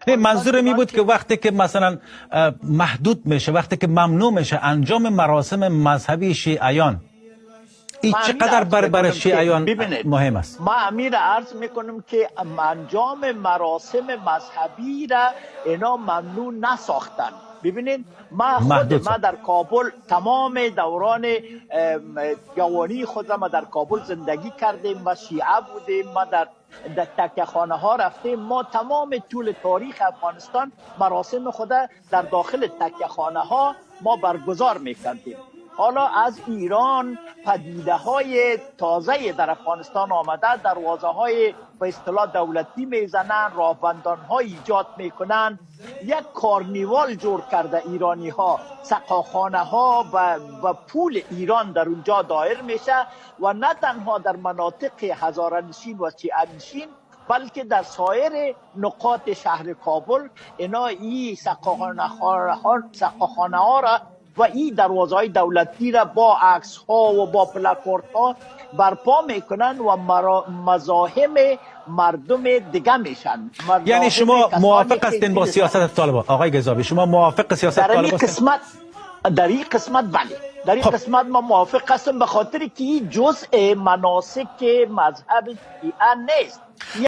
منظور می بود که وقتی که مثلا محدود میشه، وقتی که ممنوع میشه انجام مراسم مذهبی شیعیان، این چقدر برای شیعیان مهم است؟ ما امیر عرض میکنم که انجام مراسم مذهبی را اینا ممنوع نساختن. ببینید ما در کابل تمام دوران جوانی خودم در کابل زندگی کردیم و شیعه بودیم، ما در تکیه خانه ها رفتیم، ما تمام طول تاریخ افغانستان مراسم خود در داخل تکیه خانه ها ما برگزار میکردیم. حالا از ایران پدیده های تازه در افغانستان آمده، دروازه های به اصطلاح دولتی میزنن، راهبندان ها ایجاد میکنن، یک کارنیوال جور کرده ایرانی ها، سقاخانه ها و پول ایران در اونجا دایر میشه و نه تنها در مناطق هزاره‌نشین و شیعه‌نشین بلکه در سایر نقاط شهر کابل اینا این سقاخانه ها را و این دروازه های دولتی را با عکس ها و با پلاکارد ها برپا میکنن و مزاحم مردم دیگه میشن. یعنی شما موافق هستین با سیاست طالبان آقای گزابی؟ شما موافق سیاست طالبان هستین؟ در این قسمت بله، در این قسمت ما موافق هستم، به خاطر که این جزء مناسک مذهب شیعه نیست.